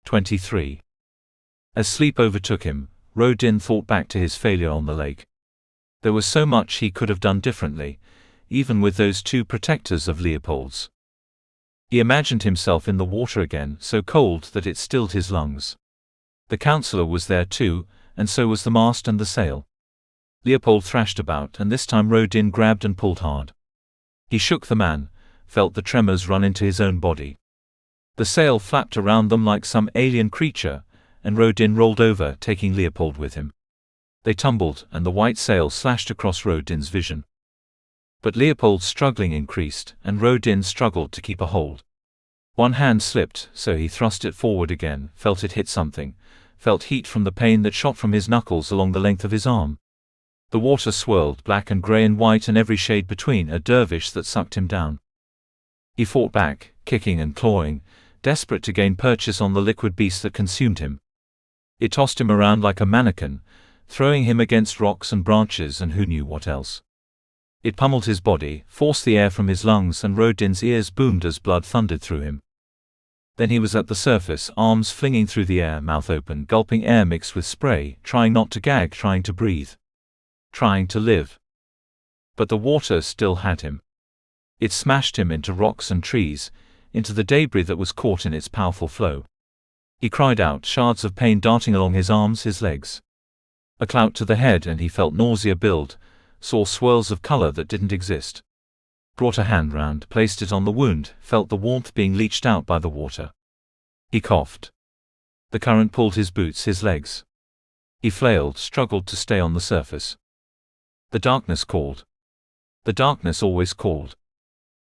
23. As sleep overtook him, Rodin thought back to his failure on the lake. There was so much he could have done differently, even with those two protectors of Leopold's. He imagined himself in the water again, so cold that it stilled his lungs. The counselor was there too, and so was the mast and the sail. Leopold thrashed about, and this time Rodin grabbed and pulled hard. He shook the man, felt the tremors run into his own body. The sail flapped around them like some alien creature, and Rodin rolled over, taking Leopold with him. They tumbled, and the white sail slashed across Rodin's vision. But Leopold's struggling increased, and Rodin struggled to keep a hold. One hand slipped, so he thrust it forward again, felt it hit something, felt heat from the pain that shot from his knuckles along the length of his arm. The water swirled, black and grey and white and every shade between, a dervish that sucked him down. He fought back, kicking and clawing, desperate to gain purchase on the liquid beast that consumed him. It tossed him around like a mannequin, throwing him against rocks and branches and who knew what else. It pummeled his body, forced the air from his lungs, and Rodin's ears boomed as blood thundered through him. Then he was at the surface, arms flinging through the air, mouth open, gulping air mixed with spray, trying not to gag, trying to breathe. Trying to live. But the water still had him. It smashed him into rocks and trees, into the debris that was caught in its powerful flow. He cried out, shards of pain darting along his arms, his legs. A clout to the head, and he felt nausea build, saw swirls of color that didn't exist. Brought a hand round, placed it on the wound, felt the warmth being leached out by the water. He coughed. The current pulled his boots, his legs. He flailed, struggled to stay on the surface. The darkness called. The darkness always called.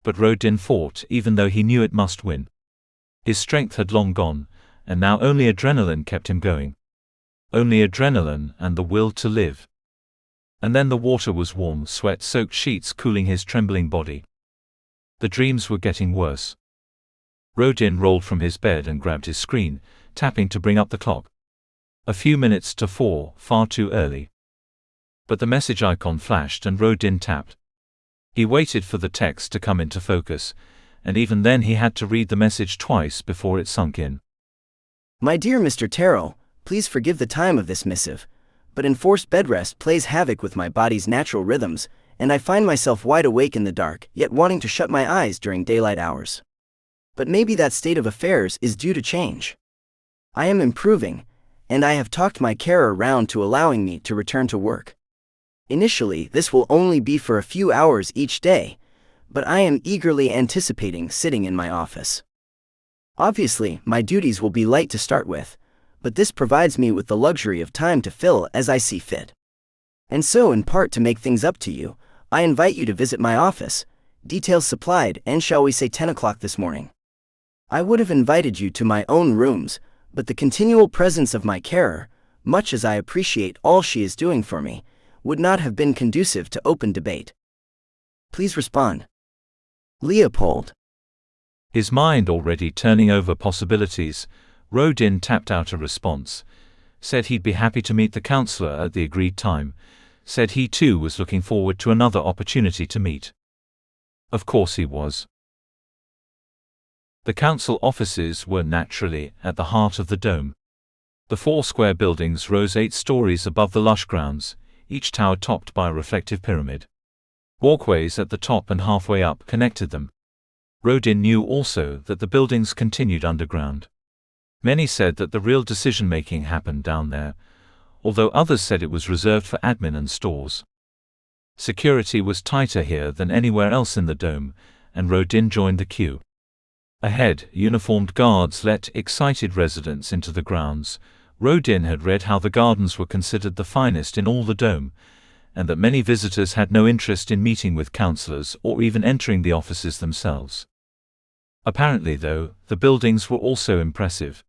But Rodin fought, even though he knew it must win. His strength had long gone, and now only adrenaline kept him going. Only adrenaline and the will to live. And then the water was warm, sweat-soaked sheets cooling his trembling body. The dreams were getting worse. Rodin rolled from his bed and grabbed his screen, tapping to bring up the clock. A few minutes to 4, far too early. But the message icon flashed and Rodin tapped. He waited for the text to come into focus, and even then he had to read the message twice before it sunk in. My dear Mr. Tarot, please forgive the time of this missive, but enforced bed rest plays havoc with my body's natural rhythms, and I find myself wide awake in the dark, yet wanting to shut my eyes during daylight hours. But maybe that state of affairs is due to change. I am improving, and I have talked my carer round to allowing me to return to work. Initially, this will only be for a few hours each day, but I am eagerly anticipating sitting in my office. Obviously, my duties will be light to start with, but this provides me with the luxury of time to fill as I see fit. And so, in part to make things up to you, I invite you to visit my office, details supplied, and shall we say 10 o'clock this morning. I would have invited you to my own rooms, but the continual presence of my carer, much as I appreciate all she is doing for me, would not have been conducive to open debate. Please respond. Leopold. His mind already turning over possibilities, Rodin tapped out a response, said he'd be happy to meet the counselor at the agreed time, said he too was looking forward to another opportunity to meet. Of course he was. The council offices were naturally at the heart of the dome. The 4 square buildings rose 8 stories above the lush grounds, each tower topped by a reflective pyramid. Walkways at the top and halfway up connected them. Rodin knew also that the buildings continued underground. Many said that the real decision-making happened down there, although others said it was reserved for admin and stores. Security was tighter here than anywhere else in the dome, and Rodin joined the queue. Ahead, uniformed guards let excited residents into the grounds. Rodin had read how the gardens were considered the finest in all the dome, and that many visitors had no interest in meeting with counselors or even entering the offices themselves. Apparently, though, the buildings were also impressive.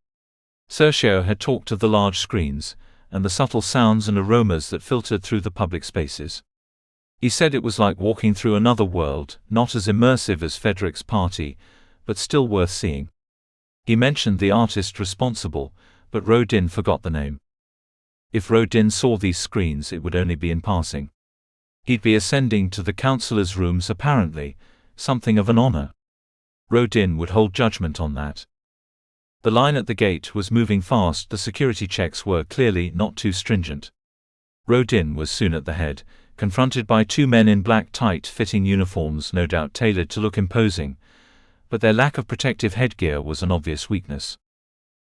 Sergio had talked of the large screens, and the subtle sounds and aromas that filtered through the public spaces. He said it was like walking through another world, not as immersive as Frederick's party, but still worth seeing. He mentioned the artist responsible, but Rodin forgot the name. If Rodin saw these screens, it would only be in passing. He'd be ascending to the counselor's rooms apparently, something of an honor. Rodin would hold judgment on that. The line at the gate was moving fast. The security checks were clearly not too stringent. Rodin was soon at the head, confronted by two men in black tight-fitting uniforms, no doubt tailored to look imposing, but their lack of protective headgear was an obvious weakness.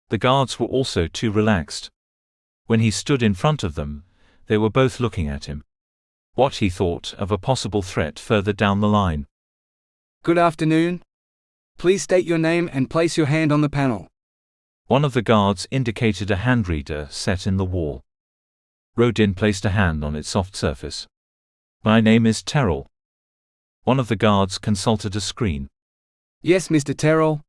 The guards were also too relaxed. When he stood in front of them, they were both looking at him. What he thought of a possible threat further down the line. Good afternoon. Please state your name and place your hand on the panel. One of the guards indicated a hand reader set in the wall. Rodin placed a hand on its soft surface. My name is Terrell. One of the guards consulted a screen. Yes, Mr. Terrell.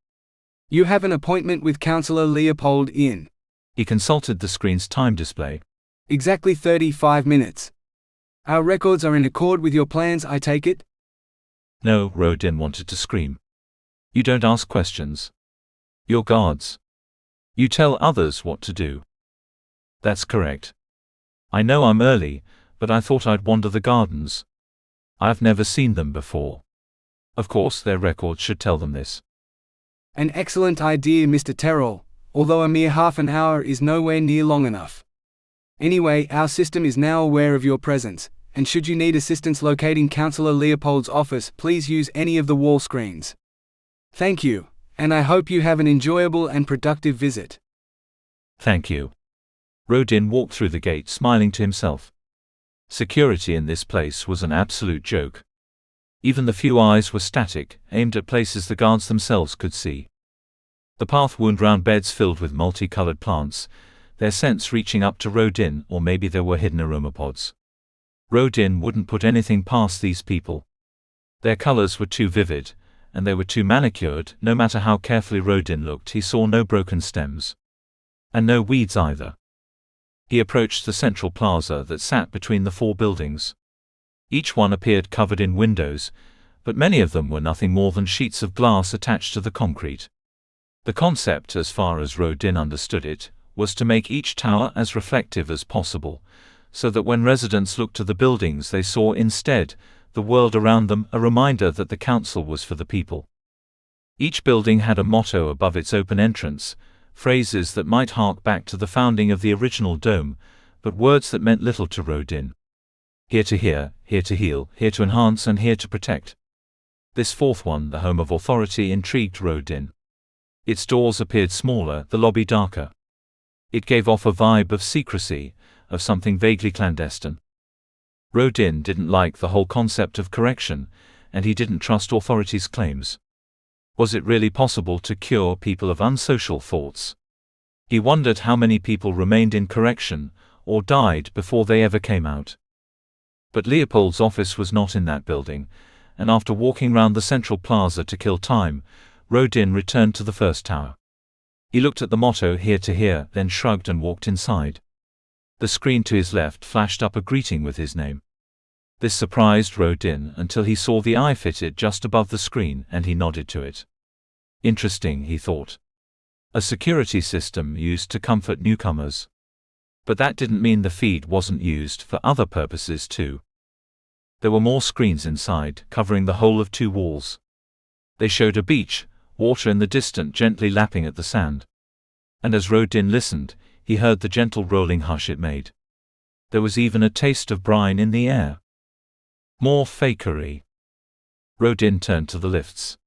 You have an appointment with Councillor Leopold in. He consulted the screen's time display. Exactly 35 minutes. Our records are in accord with your plans, I take it? No, Rodin wanted to scream. You don't ask questions. You're guards. You tell others what to do. That's correct. I know I'm early, but I thought I'd wander the gardens. I've never seen them before. Of course, their records should tell them this. An excellent idea, Mr. Terrell, although a mere half an hour is nowhere near long enough. Anyway, our system is now aware of your presence, and should you need assistance locating Councillor Leopold's office, please use any of the wall screens. Thank you, and I hope you have an enjoyable and productive visit. Thank you. Rodin walked through the gate smiling to himself. Security in this place was an absolute joke. Even the few eyes were static, aimed at places the guards themselves could see. The path wound round beds filled with multicolored plants, their scents reaching up to Rodin, or maybe there were hidden aromapods. Rodin wouldn't put anything past these people. Their colors were too vivid, and they were too manicured. No matter how carefully Rodin looked, he saw no broken stems. And no weeds either. He approached the central plaza that sat between the four buildings. Each one appeared covered in windows, but many of them were nothing more than sheets of glass attached to the concrete. The concept, as far as Rodin understood it, was to make each tower as reflective as possible, so that when residents looked to the buildings they saw instead the world around them, a reminder that the council was for the people. Each building had a motto above its open entrance, phrases that might hark back to the founding of the original dome, but words that meant little to Rodin. Here to hear, here to heal, here to enhance, and here to protect. This fourth one, the home of authority, intrigued Rodin. Its doors appeared smaller, the lobby darker. It gave off a vibe of secrecy, of something vaguely clandestine. Rodin didn't like the whole concept of correction, and he didn't trust authorities' claims. Was it really possible to cure people of unsocial thoughts? He wondered how many people remained in correction, or died before they ever came out. But Leopold's office was not in that building, and after walking round the central plaza to kill time, Rodin returned to the first tower. He looked at the motto "Here to Hear," then shrugged and walked inside. The screen to his left flashed up a greeting with his name. This surprised Rodin until he saw the eye fitted just above the screen, and he nodded to it. Interesting, he thought. A security system used to comfort newcomers. But that didn't mean the feed wasn't used for other purposes too. There were more screens inside, covering the whole of two walls. They showed a beach, water in the distance gently lapping at the sand. And as Rodin listened, he heard the gentle rolling hush it made. There was even a taste of brine in the air. More fakery. Rodin turned to the lifts.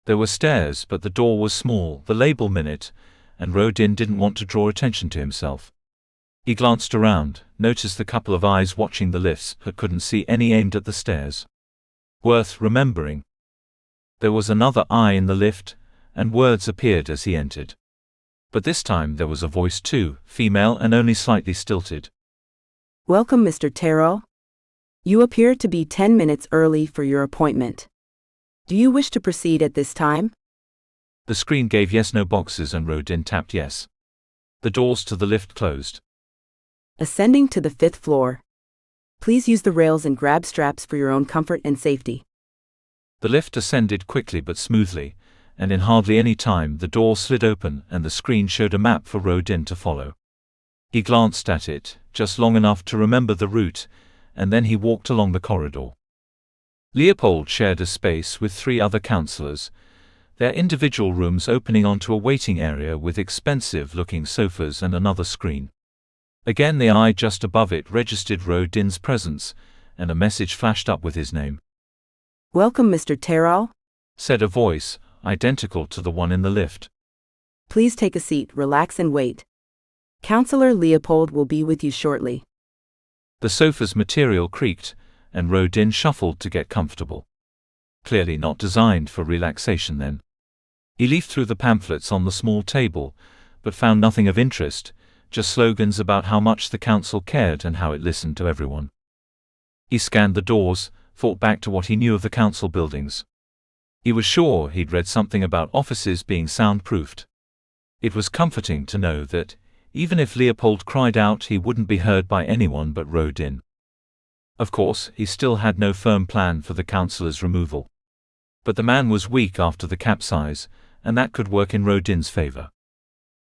There were stairs, but the door was small, the label "Minute," and Rodin didn't want to draw attention to himself. He glanced around, noticed the couple of eyes watching the lifts, but couldn't see any aimed at the stairs. Worth remembering. There was another eye in the lift, and words appeared as he entered. But this time there was a voice too, female and only slightly stilted. Welcome, Mr. Terrell. You appear to be 10 minutes early for your appointment. Do you wish to proceed at this time? The screen gave yes/no boxes and Rodin tapped yes. The doors to the lift closed. Ascending to the 5th floor. Please use the rails and grab straps for your own comfort and safety. The lift ascended quickly but smoothly, and in hardly any time the door slid open and the screen showed a map for Rodin to follow. He glanced at it, just long enough to remember the route, and then he walked along the corridor. Leopold shared a space with 3 other councillors. Their individual rooms opening onto a waiting area with expensive-looking sofas and another screen. Again the eye just above it registered Rodin's presence, and a message flashed up with his name. Welcome, Mr. Terrell. Said a voice, identical to the one in the lift. Please take a seat, relax and wait. Counselor Leopold will be with you shortly. The sofa's material creaked, and Rodin shuffled to get comfortable. Clearly not designed for relaxation then. He leafed through the pamphlets on the small table, but found nothing of interest, just slogans about how much the council cared and how it listened to everyone. He scanned the doors, thought back to what he knew of the council buildings. He was sure he'd read something about offices being soundproofed. It was comforting to know that, even if Leopold cried out, he wouldn't be heard by anyone but Rodin. Of course, he still had no firm plan for the councillor's removal. But the man was weak after the capsize, and that could work in Rodin's favor.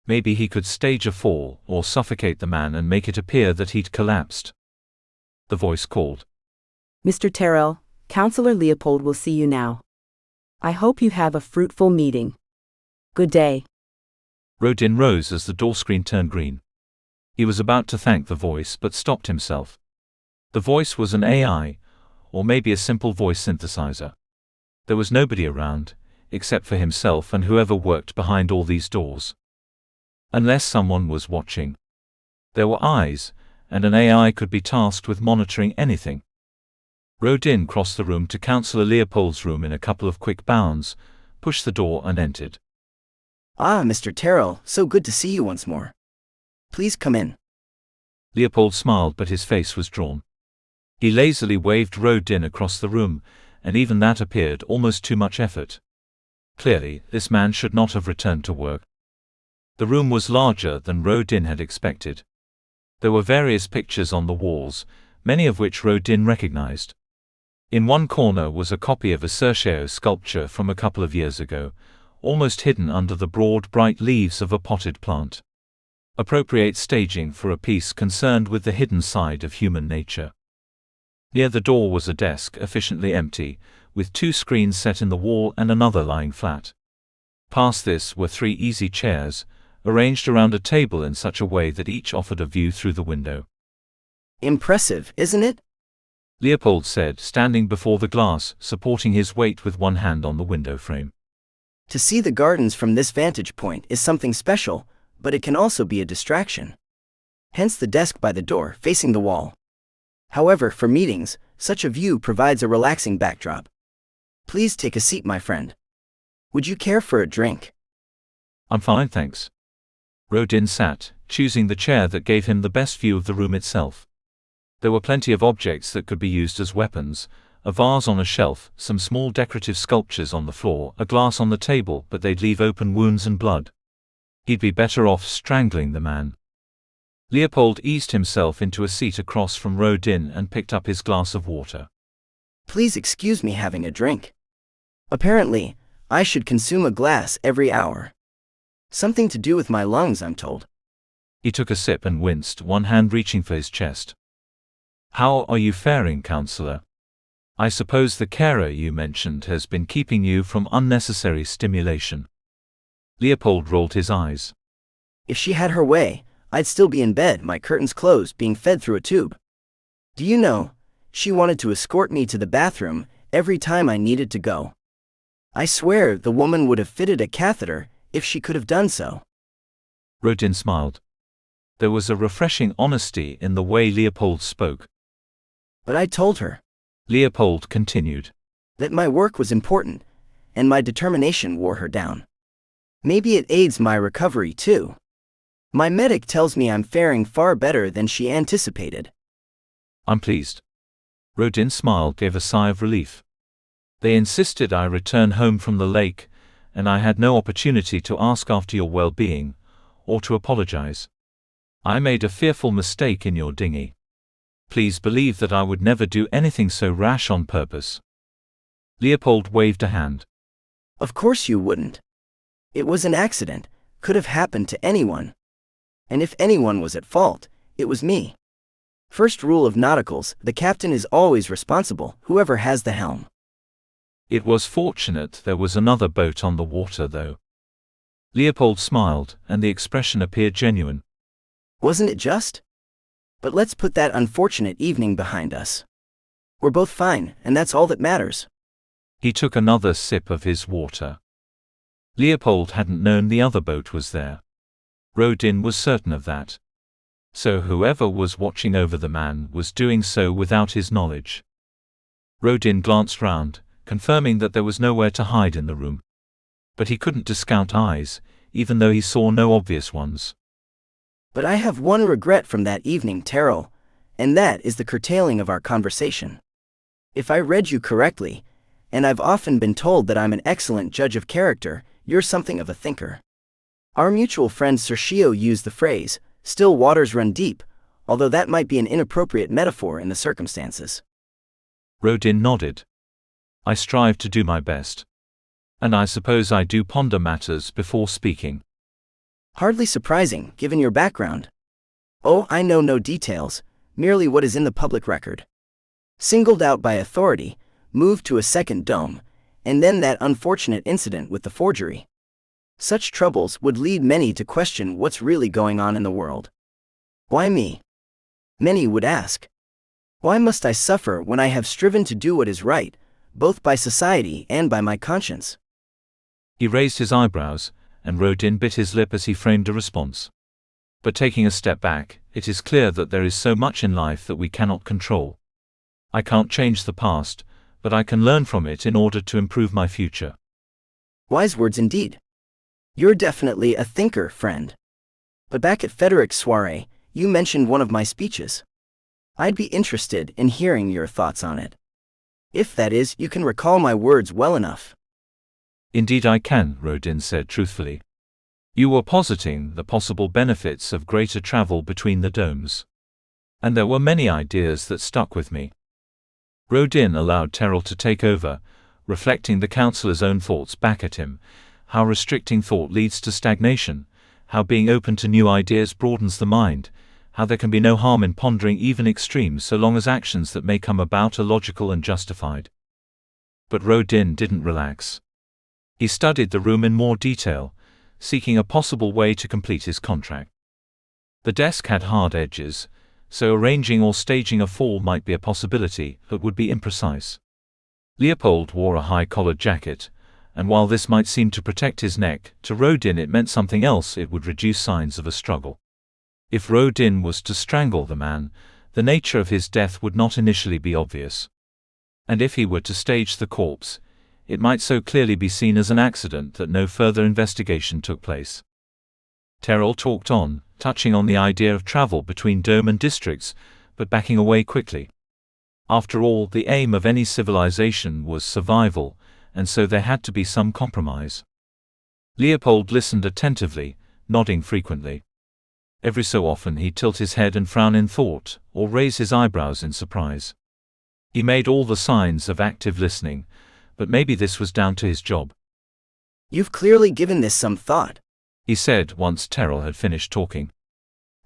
Maybe he could stage a fall, or suffocate the man and make it appear that he'd collapsed. The voice called. Mr. Terrell, Counselor Leopold will see you now. I hope you have a fruitful meeting. Good day. Rodin rose as the door screen turned green. He was about to thank the voice but stopped himself. The voice was an AI, or maybe a simple voice synthesizer. There was nobody around, except for himself and whoever worked behind all these doors. Unless someone was watching. There were eyes, and an AI could be tasked with monitoring anything. Rodin crossed the room to Counselor Leopold's room in a couple of quick bounds, pushed the door and entered. Ah, Mr. Terrell, so good to see you once more. Please come in. Leopold smiled, but his face was drawn. He lazily waved Rodin across the room, and even that appeared almost too much effort. Clearly, this man should not have returned to work. The room was larger than Rodin had expected. There were various pictures on the walls, many of which Rodin recognized. In one corner was a copy of a Cerchio sculpture from a couple of years ago, almost hidden under the broad, bright leaves of a potted plant. Appropriate staging for a piece concerned with the hidden side of human nature. Near the door was a desk efficiently empty, with 2 screens set in the wall and another lying flat. Past this were 3 easy chairs, arranged around a table in such a way that each offered a view through the window. Impressive, isn't it? Leopold said, standing before the glass, supporting his weight with one hand on the window frame. To see the gardens from this vantage point is something special, but it can also be a distraction. Hence the desk by the door, facing the wall. However, for meetings, such a view provides a relaxing backdrop. Please take a seat, my friend. Would you care for a drink? I'm fine, thanks. Rodin sat, choosing the chair that gave him the best view of the room itself. There were plenty of objects that could be used as weapons, a vase on a shelf, some small decorative sculptures on the floor, a glass on the table, but they'd leave open wounds and blood. He'd be better off strangling the man. Leopold eased himself into a seat across from Rodin and picked up his glass of water. Please excuse me having a drink. Apparently, I should consume a glass every hour. Something to do with my lungs, I'm told. He took a sip and winced, one hand reaching for his chest. How are you faring, Counselor? I suppose the carer you mentioned has been keeping you from unnecessary stimulation. Leopold rolled his eyes. If she had her way, I'd still be in bed, my curtains closed, being fed through a tube. Do you know, she wanted to escort me to the bathroom every time I needed to go. I swear the woman would have fitted a catheter if she could have done so. Rodin smiled. There was a refreshing honesty in the way Leopold spoke. But I told her, Leopold continued, that my work was important, and my determination wore her down. Maybe it aids my recovery too. My medic tells me I'm faring far better than she anticipated. I'm pleased. Rodin smiled, gave a sigh of relief. They insisted I return home from the lake, and I had no opportunity to ask after your well-being, or to apologize. I made a fearful mistake in your dinghy. Please believe that I would never do anything so rash on purpose. Leopold waved a hand. Of course you wouldn't. It was an accident, could have happened to anyone. And if anyone was at fault, it was me. First rule of nauticals, the captain is always responsible, whoever has the helm. It was fortunate there was another boat on the water, though. Leopold smiled, and the expression appeared genuine. Wasn't it just? But let's put that unfortunate evening behind us. We're both fine, and that's all that matters. He took another sip of his water. Leopold hadn't known the other boat was there. Rodin was certain of that. So whoever was watching over the man was doing so without his knowledge. Rodin glanced round, confirming that there was nowhere to hide in the room. But he couldn't discount eyes, even though he saw no obvious ones. But I have one regret from that evening, Terrell, and that is the curtailing of our conversation. If I read you correctly, and I've often been told that I'm an excellent judge of character, you're something of a thinker. Our mutual friend Sergio used the phrase, "still waters run deep," although that might be an inappropriate metaphor in the circumstances. Rodin nodded. I strive to do my best. And I suppose I do ponder matters before speaking. Hardly surprising, given your background. Oh, I know no details, merely what is in the public record. Singled out by authority, moved to a second dome, and then that unfortunate incident with the forgery. Such troubles would lead many to question what's really going on in the world. Why me? Many would ask. Why must I suffer when I have striven to do what is right, both by society and by my conscience? He raised his eyebrows, and Rodin bit his lip as he framed a response. But taking a step back, it is clear that there is so much in life that we cannot control. I can't change the past, but I can learn from it in order to improve my future. Wise words indeed. You're definitely a thinker, friend. But back at Frederick's soiree, you mentioned one of my speeches. I'd be interested in hearing your thoughts on it. If that is, you can recall my words well enough. Indeed I can, Rodin said truthfully. You were positing the possible benefits of greater travel between the domes. And there were many ideas that stuck with me. Rodin allowed Terrell to take over, reflecting the counselor's own thoughts back at him, how restricting thought leads to stagnation, how being open to new ideas broadens the mind, how there can be no harm in pondering even extremes so long as actions that may come about are logical and justified. But Rodin didn't relax. He studied the room in more detail, seeking a possible way to complete his contract. The desk had hard edges, so arranging or staging a fall might be a possibility, but would be imprecise. Leopold wore a high-collared jacket, and while this might seem to protect his neck, to Rodin it meant something else. It would reduce signs of a struggle. If Rodin was to strangle the man, the nature of his death would not initially be obvious. And if he were to stage the corpse, it might so clearly be seen as an accident that no further investigation took place. Terrell talked on, touching on the idea of travel between dome and districts, but backing away quickly. After all, the aim of any civilization was survival, and so there had to be some compromise. Leopold listened attentively, nodding frequently. Every so often he'd tilt his head and frown in thought, or raise his eyebrows in surprise. He made all the signs of active listening, but maybe this was down to his job. You've clearly given this some thought, he said once Terrell had finished talking.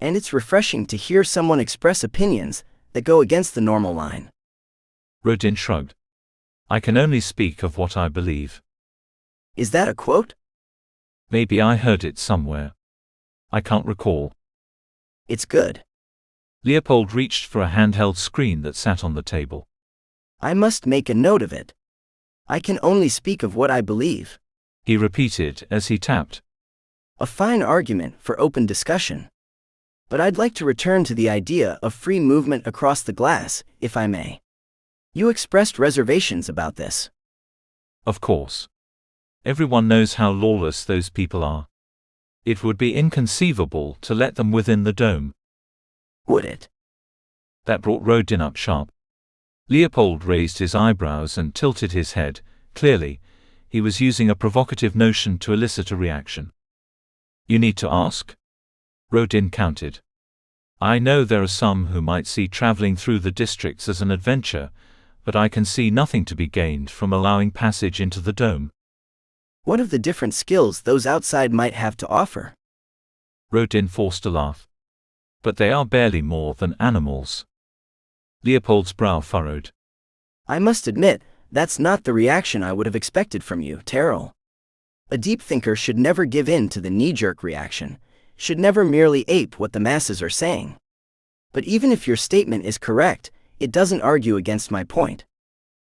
And it's refreshing to hear someone express opinions that go against the normal line. Rodin shrugged. I can only speak of what I believe. Is that a quote? Maybe I heard it somewhere. I can't recall. It's good. Leopold reached for a handheld screen that sat on the table. I must make a note of it. I can only speak of what I believe, he repeated as he tapped. A fine argument for open discussion. But I'd like to return to the idea of free movement across the glass, if I may. You expressed reservations about this. Of course. Everyone knows how lawless those people are. It would be inconceivable to let them within the dome. Would it? That brought Rodin up sharp. Leopold raised his eyebrows and tilted his head. Clearly, he was using a provocative notion to elicit a reaction. You need to ask? Rodin countered. I know there are some who might see traveling through the districts as an adventure, but I can see nothing to be gained from allowing passage into the dome. What of the different skills those outside might have to offer? Rodin forced a laugh. But they are barely more than animals. Leopold's brow furrowed. I must admit That's not the reaction I would have expected from you, Terrell. A deep thinker should never give in to the knee-jerk reaction, should never merely ape what the masses are saying. But even if your statement is correct, it doesn't argue against my point.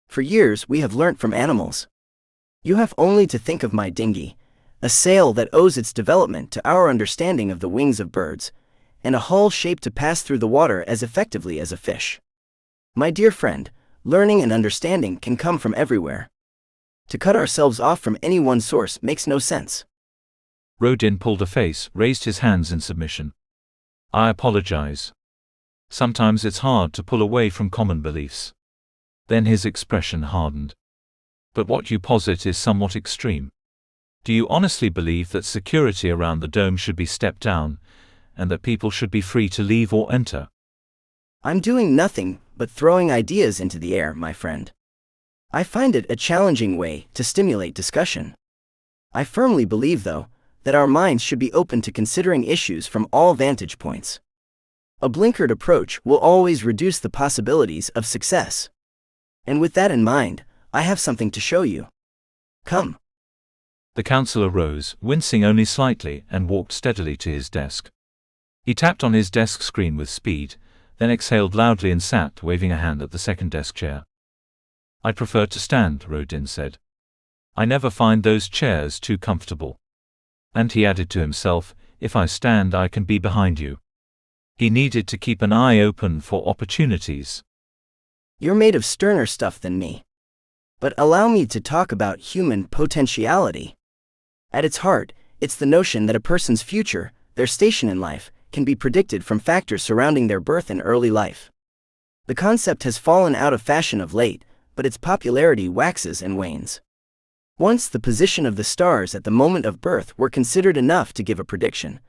For years we have learnt from animals. You have only to think of my dinghy, a sail that owes its development to our understanding of the wings of birds, and a hull shaped to pass through the water as effectively as a fish. My dear friend, learning and understanding can come from everywhere. To cut ourselves off from any one source makes no sense. Rodin pulled a face, raised his hands in submission. I apologize. Sometimes it's hard to pull away from common beliefs. Then his expression hardened. But what you posit is somewhat extreme. Do you honestly believe that security around the dome should be stepped down, and that people should be free to leave or enter? I'm doing nothing but throwing ideas into the air, my friend. I find it a challenging way to stimulate discussion. I firmly believe, though, that our minds should be open to considering issues from all vantage points. A blinkered approach will always reduce the possibilities of success. And with that in mind, I have something to show you. Come. The counselor rose, wincing only slightly, and walked steadily to his desk. He tapped on his desk screen with speed, then exhaled loudly and sat, waving a hand at the second desk chair. I prefer to stand, Rodin said. I never find those chairs too comfortable. And he added to himself, if I stand I can be behind you. He needed to keep an eye open for opportunities. You're made of sterner stuff than me. But allow me to talk about human potentiality. At its heart, it's the notion that a person's future, their station in life, can be predicted from factors surrounding their birth and early life. The concept has fallen out of fashion of late, but its popularity waxes and wanes. Once the position of the stars at the moment of birth were considered enough to give a prediction,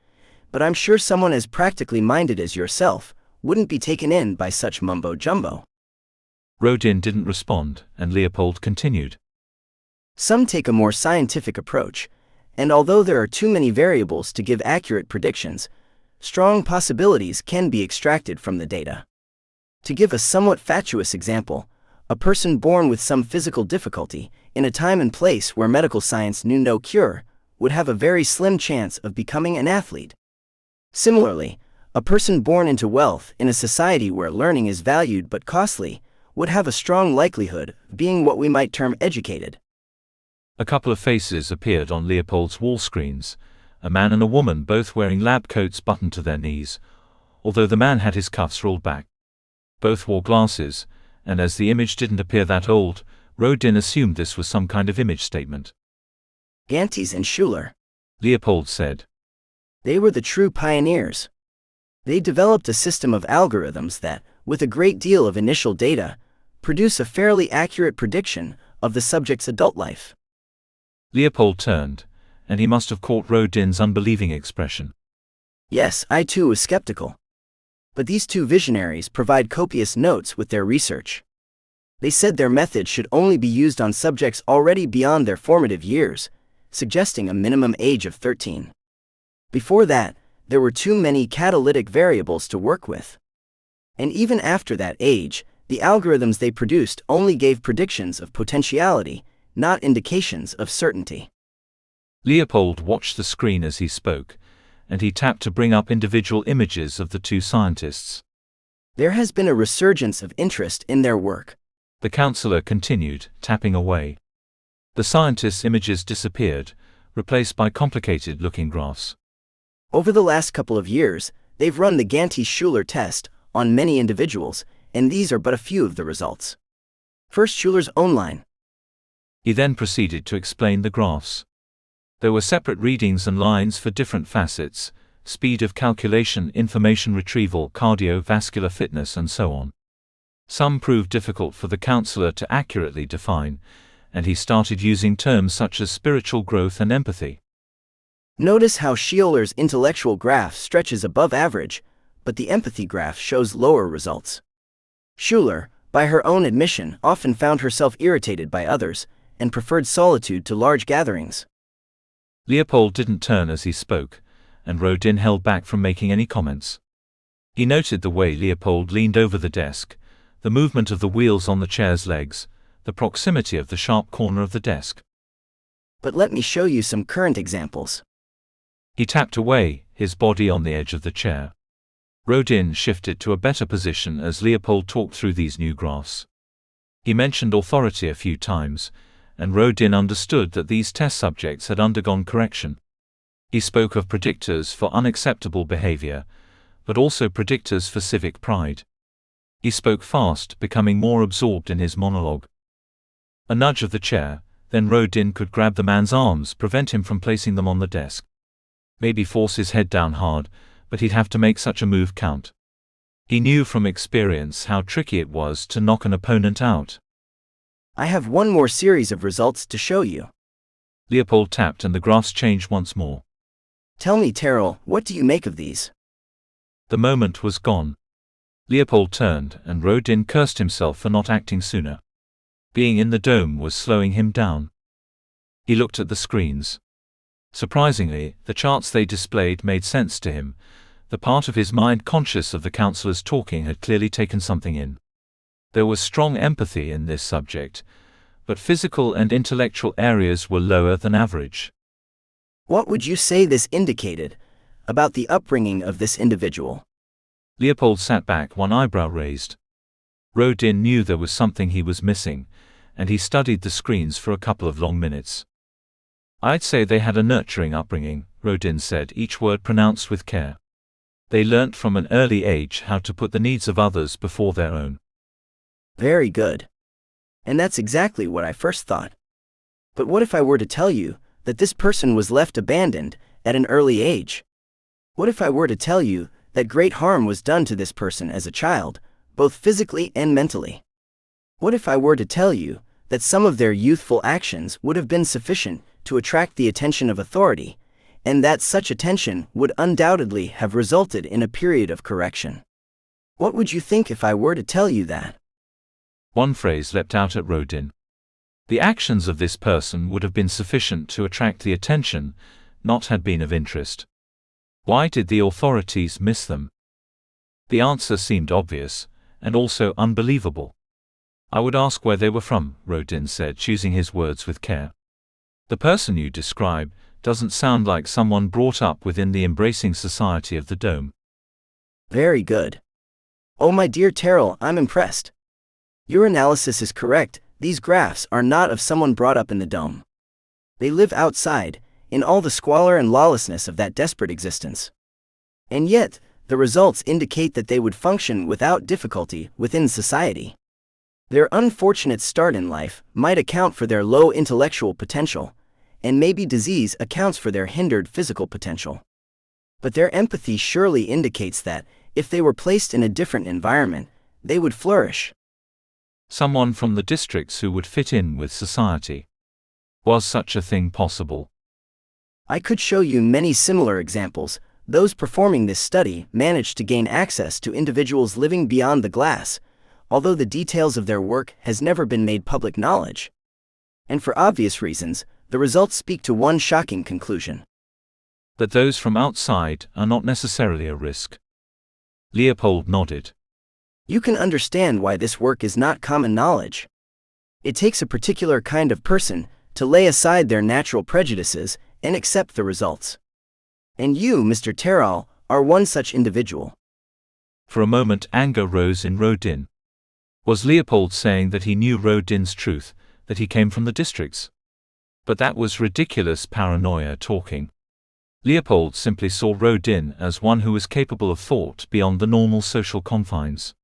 but I'm sure someone as practically minded as yourself wouldn't be taken in by such mumbo-jumbo. Rodin didn't respond, and Leopold continued. Some take a more scientific approach, and although there are too many variables to give accurate predictions, strong possibilities can be extracted from the data. To give a somewhat fatuous example, a person born with some physical difficulty, in a time and place where medical science knew no cure, would have a very slim chance of becoming an athlete. Similarly, a person born into wealth in a society where learning is valued but costly, would have a strong likelihood of being what we might term educated. A couple of faces appeared on Leopold's wall screens, a man and a woman both wearing lab coats buttoned to their knees, although the man had his cuffs rolled back. Both wore glasses, and as the image didn't appear that old, Rodin assumed this was some kind of image statement. Gantes and Schuler, Leopold said. They were the true pioneers. They developed a system of algorithms that, with a great deal of initial data, produce a fairly accurate prediction of the subject's adult life. Leopold turned, and he must have caught Rodin's unbelieving expression. Yes, I too was skeptical. But these two visionaries provide copious notes with their research. They said their method should only be used on subjects already beyond their formative years, suggesting a minimum age of 13. Before that, there were too many catalytic variables to work with. And even after that age, the algorithms they produced only gave predictions of potentiality, not indications of certainty. Leopold watched the screen as he spoke, and he tapped to bring up individual images of the two scientists. There has been a resurgence of interest in their work. The counselor continued, tapping away. The scientists' images disappeared, replaced by complicated-looking graphs. Over the last couple of years, they've run the Gantes-Schuler test on many individuals, and these are but a few of the results. First, Schuler's own line. He then proceeded to explain the graphs. There were separate readings and lines for different facets: speed of calculation, information retrieval, cardiovascular fitness, and so on. Some proved difficult for the counselor to accurately define, and he started using terms such as spiritual growth and empathy. Notice how Schuler's intellectual graph stretches above average, but the empathy graph shows lower results. Schuler, by her own admission, often found herself irritated by others, and preferred solitude to large gatherings. Leopold didn't turn as he spoke, and Rodin held back from making any comments. He noted the way Leopold leaned over the desk, the movement of the wheels on the chair's legs, the proximity of the sharp corner of the desk. But let me show you some current examples. He tapped away, his body on the edge of the chair. Rodin shifted to a better position as Leopold talked through these new graphs. He mentioned authority a few times, and Rodin understood that these test subjects had undergone correction. He spoke of predictors for unacceptable behavior, but also predictors for civic pride. He spoke fast, becoming more absorbed in his monologue. A nudge of the chair, then Rodin could grab the man's arms, prevent him from placing them on the desk. Maybe force his head down hard, but he'd have to make such a move count. He knew from experience how tricky it was to knock an opponent out. I have one more series of results to show you. Leopold tapped and the graphs changed once more. Tell me, Terrell, what do you make of these? The moment was gone. Leopold turned, and Rodin cursed himself for not acting sooner. Being in the dome was slowing him down. He looked at the screens. Surprisingly, the charts they displayed made sense to him. The part of his mind conscious of the counselors talking had clearly taken something in. There was strong empathy in this subject, but physical and intellectual areas were lower than average. What would you say this indicated about the upbringing of this individual? Leopold sat back, one eyebrow raised. Rodin knew there was something he was missing, and he studied the screens for a couple of long minutes. I'd say they had a nurturing upbringing, Rodin said, each word pronounced with care. They learnt from an early age how to put the needs of others before their own. Very good. And that's exactly what I first thought. But what if I were to tell you that this person was left abandoned at an early age? What if I were to tell you that great harm was done to this person as a child, both physically and mentally? What if I were to tell you that some of their youthful actions would have been sufficient to attract the attention of authority, and that such attention would undoubtedly have resulted in a period of correction? What would you think if I were to tell you that? One phrase leapt out at Rodin. The actions of this person would have been sufficient to attract the attention, not had been of interest. Why did the authorities miss them? The answer seemed obvious, and also unbelievable. I would ask where they were from, Rodin said, choosing his words with care. The person you describe doesn't sound like someone brought up within the embracing society of the dome. Very good. Oh, my dear Terrell, I'm impressed. Your analysis is correct. These graphs are not of someone brought up in the dome. They live outside, in all the squalor and lawlessness of that desperate existence. And yet, the results indicate that they would function without difficulty within society. Their unfortunate start in life might account for their low intellectual potential, and maybe disease accounts for their hindered physical potential. But their empathy surely indicates that, if they were placed in a different environment, they would flourish. Someone from the districts who would fit in with society. Was such a thing possible? I could show you many similar examples. Those performing this study managed to gain access to individuals living beyond the glass, although the details of their work has never been made public knowledge. And for obvious reasons, the results speak to one shocking conclusion. That those from outside are not necessarily a risk. Leopold nodded. You can understand why this work is not common knowledge. It takes a particular kind of person to lay aside their natural prejudices and accept the results. And you, Mr. Terrell, are one such individual. For a moment anger rose in Rodin. Was Leopold saying that he knew Rodin's truth, that he came from the districts? But that was ridiculous paranoia talking. Leopold simply saw Rodin as one who was capable of thought beyond the normal social confines.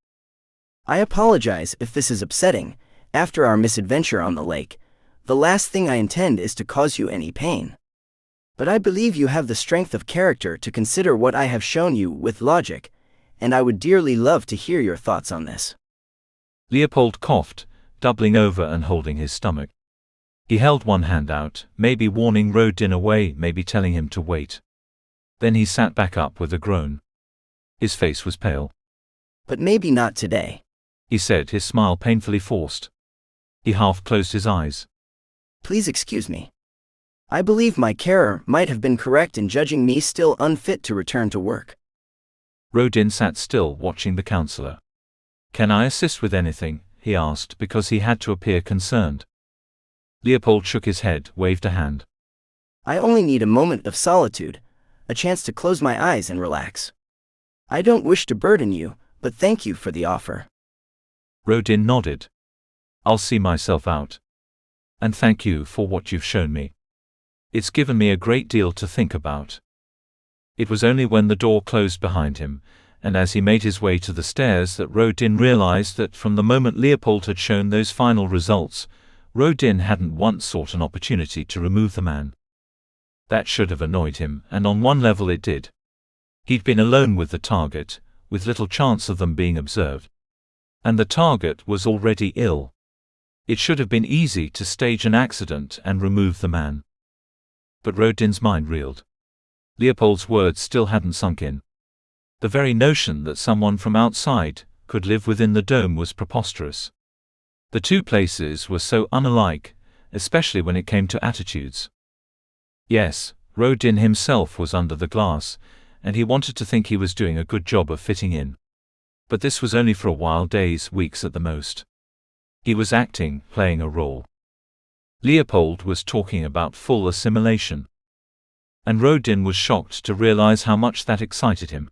I apologize if this is upsetting. After our misadventure on the lake, the last thing I intend is to cause you any pain. But I believe you have the strength of character to consider what I have shown you with logic, and I would dearly love to hear your thoughts on this. Leopold coughed, doubling over and holding his stomach. He held one hand out, maybe warning Rodin away, maybe telling him to wait. Then he sat back up with a groan. His face was pale. But maybe not today, he said, his smile painfully forced. He half closed his eyes. Please excuse me. I believe my carer might have been correct in judging me still unfit to return to work. Rodin sat still, watching the counselor. Can I assist with anything? he asked because he had to appear concerned. Leopold shook his head, waved a hand. I only need a moment of solitude, a chance to close my eyes and relax. I don't wish to burden you, but thank you for the offer. Rodin nodded. I'll see myself out. And thank you for what you've shown me. It's given me a great deal to think about. It was only when the door closed behind him, and as he made his way to the stairs, that Rodin realized that from the moment Leopold had shown those final results, Rodin hadn't once sought an opportunity to remove the man. That should have annoyed him, and on one level it did. He'd been alone with the target, with little chance of them being observed. And the target was already ill. It should have been easy to stage an accident and remove the man. But Rodin's mind reeled. Leopold's words still hadn't sunk in. The very notion that someone from outside could live within the dome was preposterous. The two places were so unalike, especially when it came to attitudes. Yes, Rodin himself was under the glass, and he wanted to think he was doing a good job of fitting in. But this was only for a while, days, weeks at the most. He was acting, playing a role. Leopold was talking about full assimilation. And Rodin was shocked to realize how much that excited him.